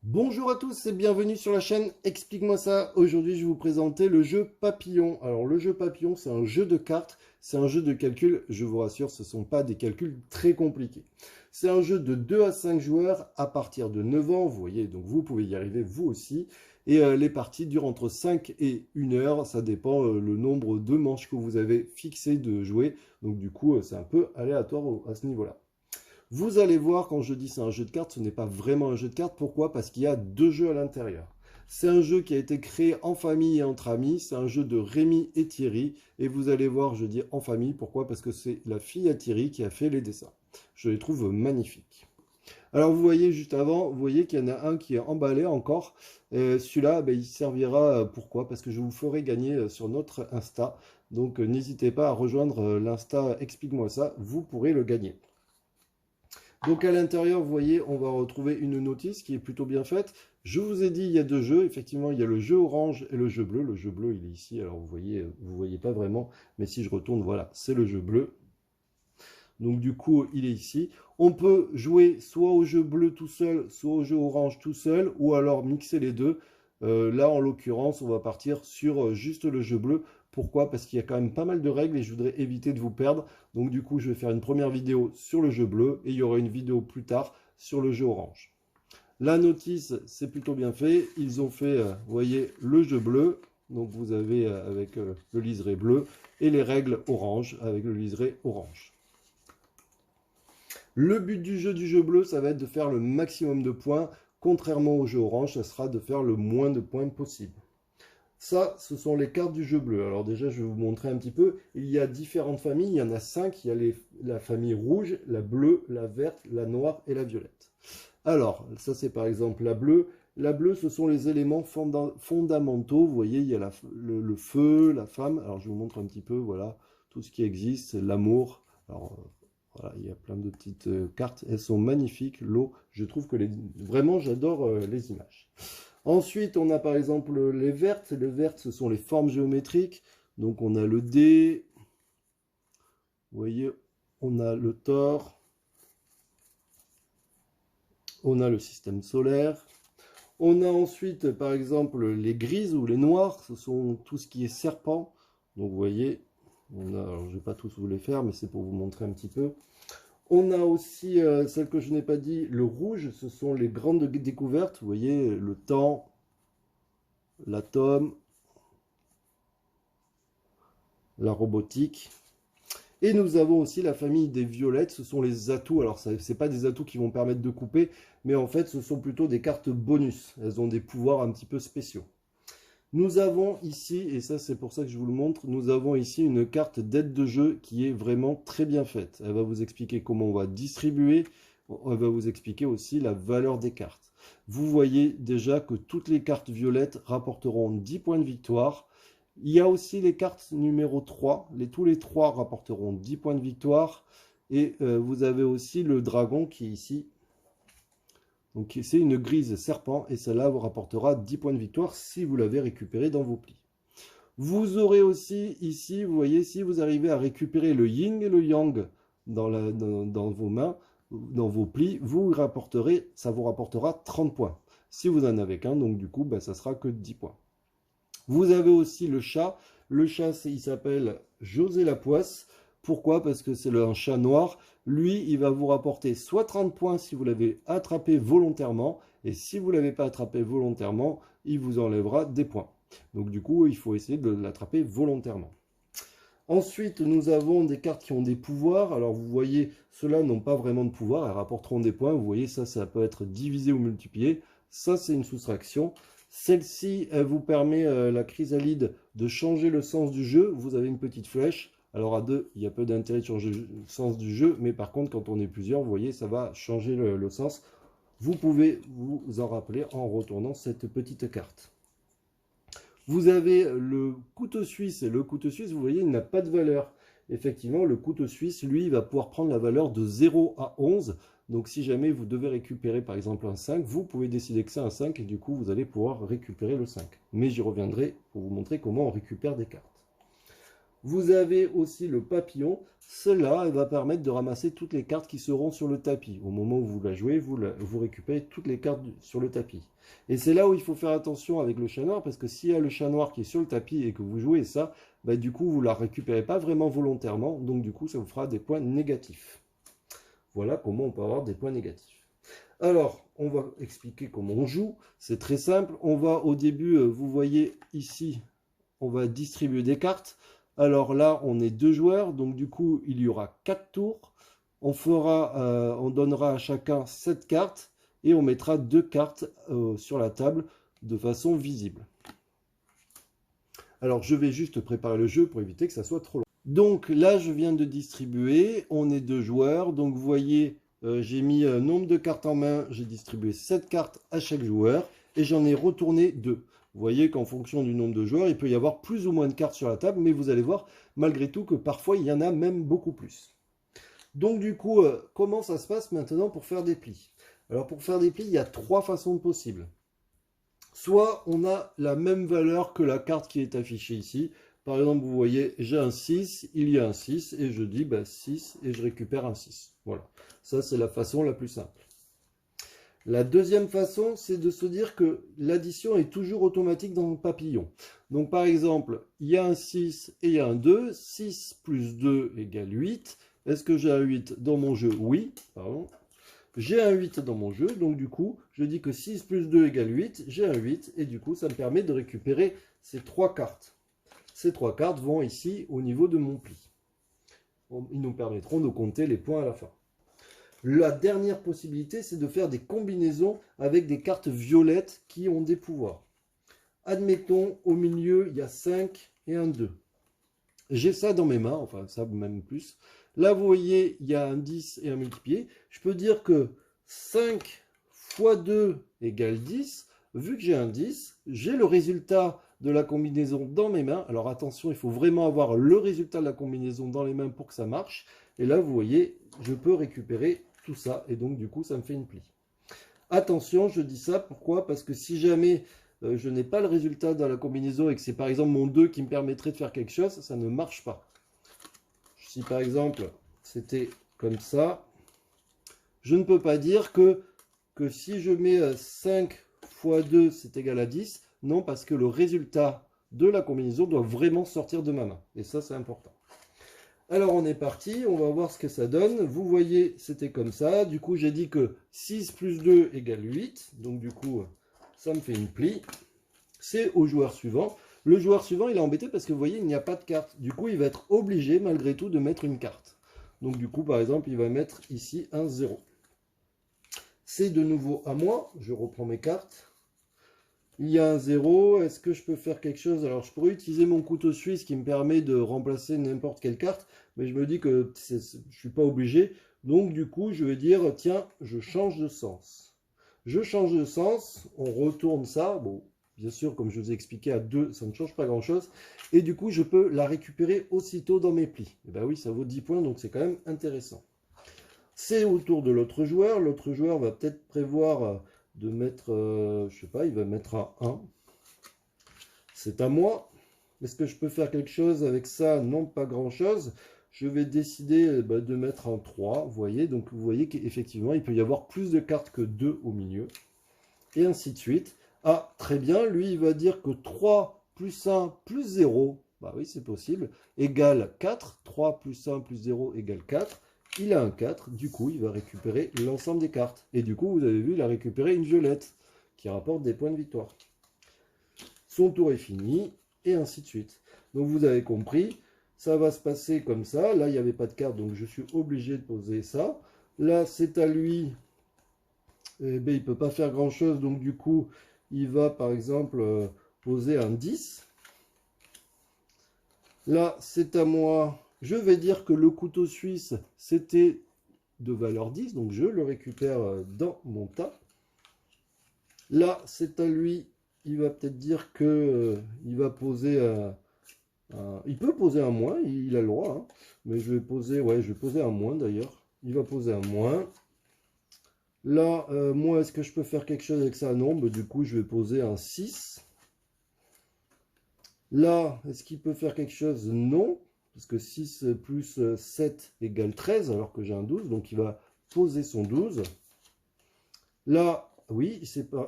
Bonjour à tous et bienvenue sur la chaîne Explique-moi ça. Aujourd'hui, je vais vous présenter le jeu Papillon. Alors, le jeu Papillon, c'est un jeu de cartes, c'est un jeu de calcul. Je vous rassure, ce ne sont pas des calculs très compliqués. C'est un jeu de 2 à 5 joueurs à partir de 9 ans. Vous voyez, donc vous pouvez y arriver vous aussi. Et les parties durent entre 5 et 1 heure. Ça dépend le nombre de manches que vous avez fixé de jouer. Donc, du coup, c'est un peu aléatoire à ce niveau-là. Vous allez voir, quand je dis c'est un jeu de cartes, ce n'est pas vraiment un jeu de cartes. Pourquoi? Parce qu'il y a deux jeux à l'intérieur. C'est un jeu qui a été créé en famille et entre amis. C'est un jeu de Rémi et Thierry. Et vous allez voir, je dis en famille. Pourquoi? Parce que c'est la fille à Thierry qui a fait les dessins. Je les trouve magnifiques. Alors vous voyez juste avant, vous voyez qu'il y en a un qui est emballé encore. Celui-là, ben, il servira, pourquoi? Parce que je vous ferai gagner sur notre Insta. Donc n'hésitez pas à rejoindre l'Insta Explique-moi ça. Vous pourrez le gagner. Donc à l'intérieur, vous voyez, on va retrouver une notice qui est plutôt bien faite. Je vous ai dit, il y a deux jeux. Effectivement, il y a le jeu orange et le jeu bleu. Le jeu bleu, il est ici. Alors vous voyez pas vraiment, mais si je retourne, voilà, c'est le jeu bleu. Donc du coup, il est ici. On peut jouer soit au jeu bleu tout seul, soit au jeu orange tout seul, ou alors mixer les deux. Là, en l'occurrence, on va partir sur juste le jeu bleu. Pourquoi? Parce qu'il y a quand même pas mal de règles et je voudrais éviter de vous perdre. Donc du coup, je vais faire une première vidéo sur le jeu bleu et il y aura une vidéo plus tard sur le jeu orange. La notice, c'est plutôt bien fait. Ils ont fait, vous voyez, le jeu bleu. Donc vous avez avec le liseré bleu et les règles orange avec le liseré orange. Le but du jeu bleu, ça va être de faire le maximum de points. Contrairement au jeu orange, ça sera de faire le moins de points possible. Ça, ce sont les cartes du jeu bleu. Alors déjà, je vais vous montrer un petit peu. Il y a différentes familles, il y en a 5. Il y a la famille rouge, la bleue, la verte, la noire et la violette. Alors, ça c'est par exemple la bleue. La bleue, ce sont les éléments fondamentaux. Vous voyez, il y a le feu, la femme. Alors, je vous montre un petit peu, voilà, tout ce qui existe, l'amour. Alors, voilà, il y a plein de petites cartes. Elles sont magnifiques. L'eau, je trouve que vraiment, j'adore les images. Ensuite, on a par exemple les vertes. Les vertes, ce sont les formes géométriques. Donc, on a le dé. Vous voyez, on a le Thor. On a le système solaire. On a ensuite, par exemple, les grises ou les noires. Ce sont tout ce qui est serpent. Donc, vous voyez, alors, je ne vais pas tous vous les faire, mais c'est pour vous montrer un petit peu. On a aussi, celle que je n'ai pas dit, le rouge. Ce sont les grandes découvertes. Vous voyez, le temps, l'atome, la robotique. Et nous avons aussi la famille des violettes, ce sont les atouts. Alors, ce n'est pas des atouts qui vont permettre de couper, mais en fait, ce sont plutôt des cartes bonus. Elles ont des pouvoirs un petit peu spéciaux. Nous avons ici, et ça c'est pour ça que je vous le montre, nous avons ici une carte d'aide de jeu qui est vraiment très bien faite. Elle va vous expliquer comment on va distribuer, elle va vous expliquer aussi la valeur des cartes. Vous voyez déjà que toutes les cartes violettes rapporteront 10 points de victoire. Il y a aussi les cartes numéro 3, tous les 3 rapporteront 10 points de victoire. Et vous avez aussi le dragon qui est ici. Donc c'est une grise serpent et celle-là vous rapportera 10 points de victoire si vous l'avez récupéré dans vos plis. Vous aurez aussi ici, vous voyez, si vous arrivez à récupérer le yin et le yang dans vos mains, dans vos plis, ça vous rapportera 30 points. Si vous en avez qu'un, donc du coup, ben, ça sera que 10 points. Vous avez aussi le chat. Le chat, il s'appelle José Lapoisse. Pourquoi? Parce que c'est un chat noir. Lui, il va vous rapporter soit 30 points si vous l'avez attrapé volontairement, et si vous ne l'avez pas attrapé volontairement, il vous enlèvera des points. Donc du coup, il faut essayer de l'attraper volontairement. Ensuite, nous avons des cartes qui ont des pouvoirs. Alors vous voyez, ceux-là n'ont pas vraiment de pouvoir, elles rapporteront des points. Vous voyez, ça peut être divisé ou multiplié. Ça, c'est une soustraction. Celle-ci, elle vous permet, la chrysalide, de changer le sens du jeu. Vous avez une petite flèche. Alors à deux, il y a peu d'intérêt de changer le sens du jeu, mais par contre, quand on est plusieurs, vous voyez, ça va changer le sens. Vous pouvez vous en rappeler en retournant cette petite carte. Vous avez le couteau suisse. Et le couteau suisse, vous voyez, il n'a pas de valeur. Effectivement, le couteau suisse, lui, il va pouvoir prendre la valeur de 0 à 11. Donc si jamais vous devez récupérer par exemple un 5, vous pouvez décider que c'est un 5 et du coup vous allez pouvoir récupérer le 5. Mais j'y reviendrai pour vous montrer comment on récupère des cartes. Vous avez aussi le papillon. Cela va permettre de ramasser toutes les cartes qui seront sur le tapis. Au moment où vous la jouez, vous récupérez toutes les cartes sur le tapis. Et c'est là où il faut faire attention avec le chat noir, parce que s'il y a le chat noir qui est sur le tapis et que vous jouez ça, bah, du coup, vous ne la récupérez pas vraiment volontairement. Donc, du coup, ça vous fera des points négatifs. Voilà comment on peut avoir des points négatifs. Alors, on va expliquer comment on joue. C'est très simple. On va au début, vous voyez ici, on va distribuer des cartes. Alors là, on est 2 joueurs, donc du coup, il y aura 4 tours. On donnera à chacun 7 cartes et on mettra 2 cartes sur la table de façon visible. Alors, je vais juste préparer le jeu pour éviter que ça soit trop long. Donc là, je viens de distribuer. On est 2 joueurs, donc vous voyez, j'ai mis nombre de cartes en main. J'ai distribué 7 cartes à chaque joueur et j'en ai retourné 2. Vous voyez qu'en fonction du nombre de joueurs, il peut y avoir plus ou moins de cartes sur la table, mais vous allez voir malgré tout que parfois il y en a même beaucoup plus. Donc du coup, comment ça se passe maintenant pour faire des plis? Alors pour faire des plis, il y a 3 façons possibles. Soit on a la même valeur que la carte qui est affichée ici. Par exemple, vous voyez, j'ai un 6, il y a un 6, et je dis 6 et je récupère un 6. Voilà, ça c'est la façon la plus simple. La deuxième façon, c'est de se dire que l'addition est toujours automatique dans le papillon. Donc par exemple, il y a un 6 et il y a un 2. 6 plus 2 égale 8. Est-ce que j'ai un 8 dans mon jeu? Oui. Pardon. J'ai un 8 dans mon jeu. Donc du coup, je dis que 6 plus 2 égale 8. J'ai un 8. Et du coup, ça me permet de récupérer ces 3 cartes. Ces 3 cartes vont ici au niveau de mon pli. Ils nous permettront de compter les points à la fin. La dernière possibilité, c'est de faire des combinaisons avec des cartes violettes qui ont des pouvoirs. Admettons, au milieu, il y a 5 et un 2. J'ai ça dans mes mains, enfin ça même plus. Là, vous voyez, il y a un 10 et un multiplié. Je peux dire que 5 fois 2 égale 10. Vu que j'ai un 10, j'ai le résultat de la combinaison dans mes mains. Alors attention, il faut vraiment avoir le résultat de la combinaison dans les mains pour que ça marche. Et là, vous voyez, je peux récupérer tout ça, et donc du coup ça me fait une pli. Attention, je dis ça, pourquoi? Parce que si jamais je n'ai pas le résultat dans la combinaison et que c'est par exemple mon 2 qui me permettrait de faire quelque chose, ça ne marche pas. Si par exemple c'était comme ça, je ne peux pas dire que si je mets 5 fois 2 c'est égal à 10, non, parce que le résultat de la combinaison doit vraiment sortir de ma main, et ça c'est important. Alors on est parti, on va voir ce que ça donne. Vous voyez, c'était comme ça. Du coup, j'ai dit que 6 plus 2 égale 8. Donc du coup, ça me fait une pli. C'est au joueur suivant. Le joueur suivant, il est embêté parce que vous voyez, il n'y a pas de carte. Du coup, il va être obligé, malgré tout, de mettre une carte. Donc du coup, par exemple, il va mettre ici un 0. C'est de nouveau à moi. Je reprends mes cartes. Il y a un 0, est-ce que je peux faire quelque chose? Alors je pourrais utiliser mon couteau suisse qui me permet de remplacer n'importe quelle carte, mais je me dis que je ne suis pas obligé. Donc du coup je vais dire, tiens, je change de sens. Je change de sens, on retourne ça. Bon, bien sûr, comme je vous ai expliqué, à 2, ça ne change pas grand-chose. Et du coup je peux la récupérer aussitôt dans mes plis. Et bien oui, ça vaut 10 points, donc c'est quand même intéressant. C'est au tour de l'autre joueur. L'autre joueur va peut-être prévoir de mettre, je sais pas, il va mettre un 1. C'est à moi. Est-ce que je peux faire quelque chose avec ça? Non, pas grand-chose. Je vais décider de mettre un 3, vous voyez. Donc vous voyez qu'effectivement, il peut y avoir plus de cartes que 2 au milieu. Et ainsi de suite. Ah, très bien, lui, il va dire que 3 plus 1 plus 0, bah oui, c'est possible, égale 4. 3 plus 1 plus 0 égale 4. Il a un 4, du coup, il va récupérer l'ensemble des cartes. Et du coup, vous avez vu, il a récupéré une violette, qui rapporte des points de victoire. Son tour est fini, et ainsi de suite. Donc vous avez compris, ça va se passer comme ça. Là, il n'y avait pas de carte, donc je suis obligé de poser ça. Là, c'est à lui. Eh bien, il ne peut pas faire grand-chose, donc du coup, il va, par exemple, poser un 10. Là, c'est à moi. Je vais dire que le couteau suisse, c'était de valeur 10, donc je le récupère dans mon tas. Là, c'est à lui. Il va peut-être dire que il va poser il peut poser un moins, il a le droit, hein, mais je vais poser, ouais, je vais poser un moins d'ailleurs. Il va poser un moins. Là, moi, est-ce que je peux faire quelque chose avec ça? Non, mais du coup, je vais poser un 6. Là, est-ce qu'il peut faire quelque chose? Non. puisque 6 plus 7 égale 13, alors que j'ai un 12, donc il va poser son 12. Là, oui,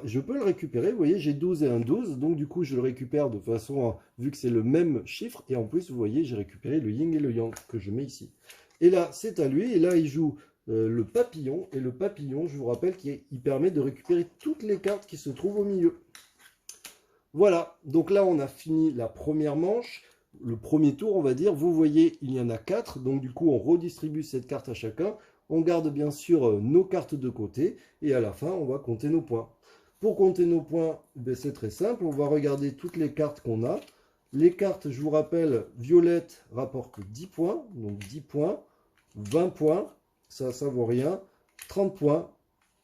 je peux le récupérer, vous voyez, j'ai 12 et un 12, donc du coup je le récupère de façon, vu que c'est le même chiffre, et en plus, vous voyez, j'ai récupéré le yin et le yang que je mets ici. Et là, c'est à lui, et là, il joue le papillon, et le papillon, je vous rappelle qu'il permet de récupérer toutes les cartes qui se trouvent au milieu. Voilà, donc là, on a fini la première manche, le premier tour, on va dire. Vous voyez, il y en a 4, donc du coup, on redistribue cette carte à chacun. On garde bien sûr nos cartes de côté, et à la fin, on va compter nos points. Pour compter nos points, ben, c'est très simple, on va regarder toutes les cartes qu'on a. Les cartes, je vous rappelle, violette rapporte 10 points, donc 10 points, 20 points, ça vaut rien, 30 points,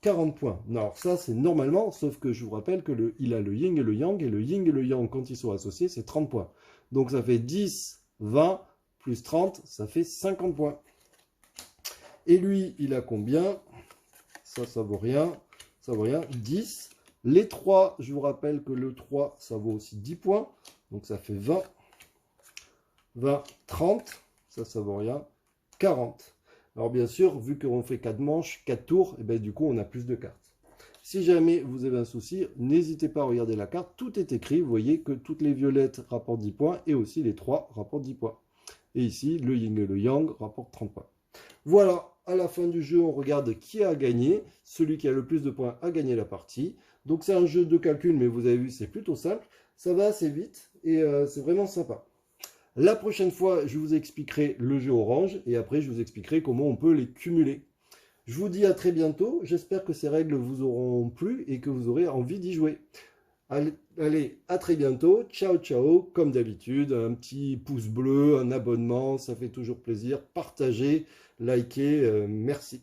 40 points. Alors ça, c'est normalement, sauf que je vous rappelle que il a le yin et le yang, et le yin et le yang, quand ils sont associés, c'est 30 points. Donc ça fait 10, 20, plus 30, ça fait 50 points. Et lui, il a combien? Ça vaut rien, ça vaut rien, 10. Les 3, je vous rappelle que le 3, ça vaut aussi 10 points, donc ça fait 20, 20, 30, ça vaut rien, 40. Alors bien sûr, vu qu'on fait 4 manches, 4 tours, et bien du coup on a plus de cartes. Si jamais vous avez un souci, n'hésitez pas à regarder la carte, tout est écrit, vous voyez que toutes les violettes rapportent 10 points, et aussi les 3 rapportent 10 points. Et ici, le yin et le yang rapportent 30 points. Voilà, à la fin du jeu, on regarde qui a gagné. Celui qui a le plus de points a gagné la partie. Donc c'est un jeu de calcul, mais vous avez vu, c'est plutôt simple. Ça va assez vite, et c'est vraiment sympa. La prochaine fois, je vous expliquerai le jeu orange et après, je vous expliquerai comment on peut les cumuler. Je vous dis à très bientôt. J'espère que ces règles vous auront plu et que vous aurez envie d'y jouer. Allez, à très bientôt. Ciao, ciao. Comme d'habitude, un petit pouce bleu, un abonnement, ça fait toujours plaisir. Partagez, likez, merci.